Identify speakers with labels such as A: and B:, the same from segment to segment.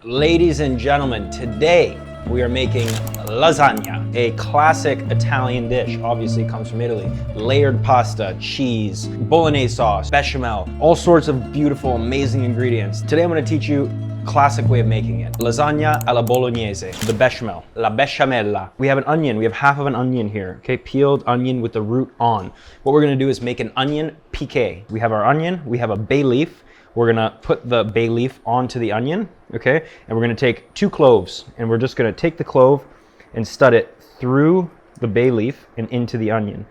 A: Ladies and gentlemen, today we are making lasagna, a classic Italian dish. Obviously it comes from Italy. Layered pasta, cheese, bolognese sauce, bechamel, all sorts of beautiful, amazing ingredients. Today I'm going to teach you a classic way of making it. Lasagna alla Bolognese, the bechamel, la besciamella. We have an onion, we have half of an onion here, okay? Peeled onion with the root on. What we're going to do is make an onion piqué. We have our onion, we have a bay leaf. We're gonna put the bay leaf onto the onion, okay? And we're gonna take 2 cloves and we're just gonna take the clove and stud it through the bay leaf and into the onion.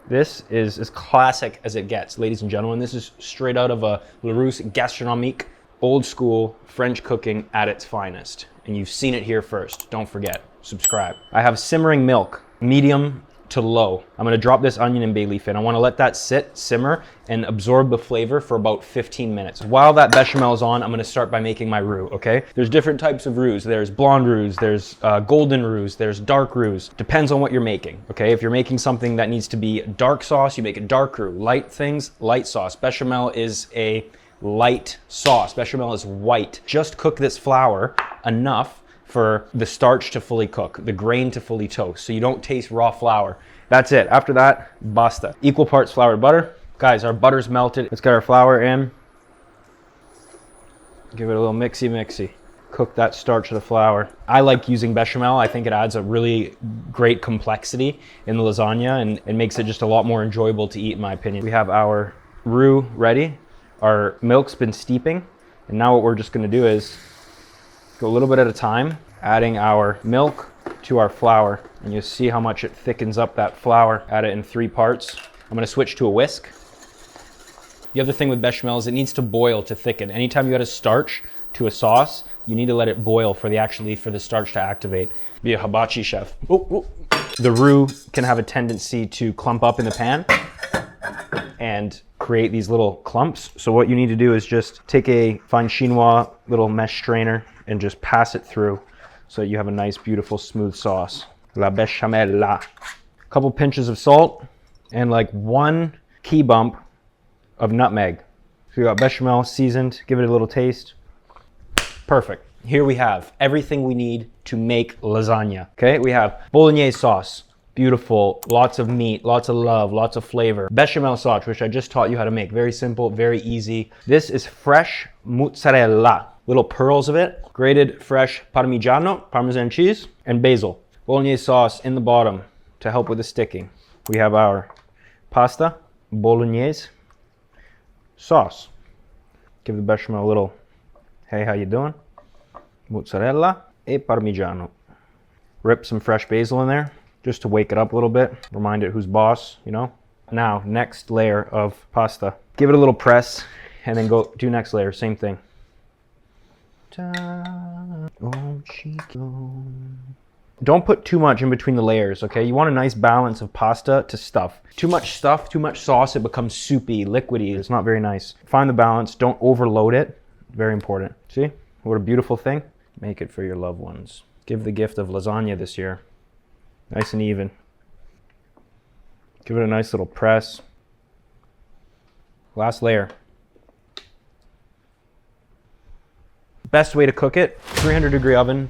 A: This is as classic as it gets, ladies and gentlemen. This is straight out of a Le Roux gastronomique, old school French cooking at its finest. And you've seen it here first. Don't forget, subscribe. I have simmering milk, medium to low. I'm gonna drop this onion and bay leaf in. I wanna let that sit, simmer, and absorb the flavor for about 15 minutes. While that bechamel is on, I'm gonna start by making my roux, okay? There's different types of roux. There's blonde roux, there's golden roux, there's dark roux. Depends on what you're making, okay? If you're making something that needs to be dark sauce, you make a dark roux. Light things, light sauce. Bechamel is a light sauce. Bechamel is white. Just cook this flour enough for the starch to fully cook, the grain to fully toast, so you don't taste raw flour. That's it. After that, basta. Equal parts flour to butter. Guys, our butter's melted. Let's get our flour in. Give it a little mixy. Cook that starch to the flour. I like using bechamel. I think it adds a really great complexity in the lasagna and it makes it just a lot more enjoyable to eat, in my opinion. We have our roux ready. Our milk's been steeping. And now what we're just gonna do is go a little bit at a time, adding our milk to our flour, and you'll see how much it thickens up that flour. Add it in 3 parts. I'm gonna switch to a whisk. The other thing with bechamel is it needs to boil to thicken. Anytime you add a starch to a sauce, you need to let it boil for the starch to activate. Be a hibachi chef. Ooh. The roux can have a tendency to clump up in the pan and create these little clumps. So what you need to do is just take a fine chinois little mesh strainer and just pass it through so that you have a nice, beautiful, smooth sauce. La besciamella. A couple pinches of salt and like 1 key bump of nutmeg. So you got bechamel seasoned, give it a little taste. Perfect. Here we have everything we need to make lasagna. Okay, we have bolognese sauce. Beautiful, lots of meat, lots of love, lots of flavor. Béchamel sauce, which I just taught you how to make. Very simple, very easy. This is fresh mozzarella. Little pearls of it. Grated fresh Parmesan cheese, and basil. Bolognese sauce in the bottom to help with the sticking. We have our pasta, bolognese sauce. Give the bechamel a little, hey, how you doing? Mozzarella e parmigiano. Rip some fresh basil in there, just to wake it up a little bit. Remind it who's boss, you know? Now, next layer of pasta. Give it a little press, and then go do next layer, same thing. Don't put too much in between the layers, okay? You want a nice balance of pasta to stuff. Too much stuff, too much sauce, it becomes soupy, liquidy. It's not very nice. Find the balance, don't overload it. Very important. See, what a beautiful thing. Make it for your loved ones. Give the gift of lasagna this year. Nice and even. Give it a nice little press. Last layer. Best way to cook it, 300-degree oven,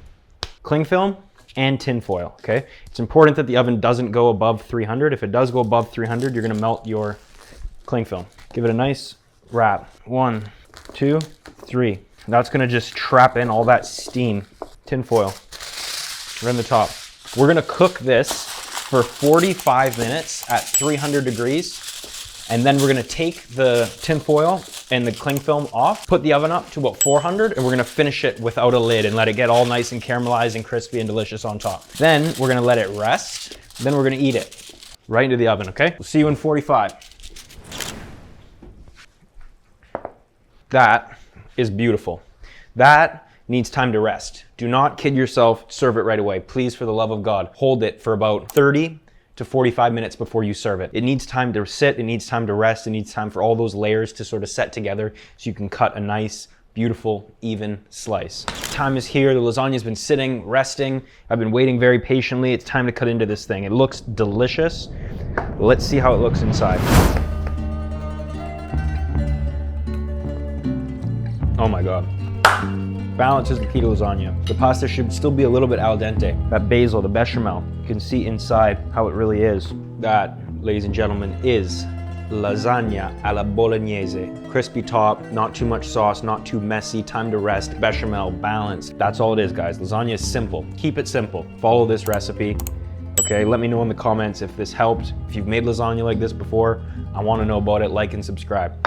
A: cling film, and tin foil, okay? It's important that the oven doesn't go above 300. If it does go above 300, you're gonna melt your cling film. Give it a nice wrap. 1, 2, 3. That's gonna just trap in all that steam. Tin foil, right on the top. We're gonna cook this for 45 minutes at 300 degrees. And then we're gonna take the tin foil and the cling film off, put the oven up to about 400, and we're gonna finish it without a lid and let it get all nice and caramelized and crispy and delicious on top. Then we're gonna let it rest. Then we're gonna eat it right into the oven, okay? We'll see you in 45. That is beautiful. That needs time to rest. Do not kid yourself, serve it right away. Please, for the love of God, hold it for about 30 to 45 minutes before you serve it. It needs time to sit, it needs time to rest, it needs time for all those layers to sort of set together so you can cut a nice, beautiful, even slice. Time is here, the lasagna's been sitting, resting. I've been waiting very patiently. It's time to cut into this thing. It looks delicious. Let's see how it looks inside. Oh my God. Balance is the key to lasagna. The pasta should still be a little bit al dente. That basil, the bechamel, you can see inside how it really is. That, ladies and gentlemen, is Lasagna Alla Bolognese. Crispy top, not too much sauce, not too messy, time to rest, bechamel, balance. That's all it is, guys. Lasagna is simple. Keep it simple. Follow this recipe. Okay, let me know in the comments if this helped. If you've made lasagna like this before, I want to know about it. Like and subscribe.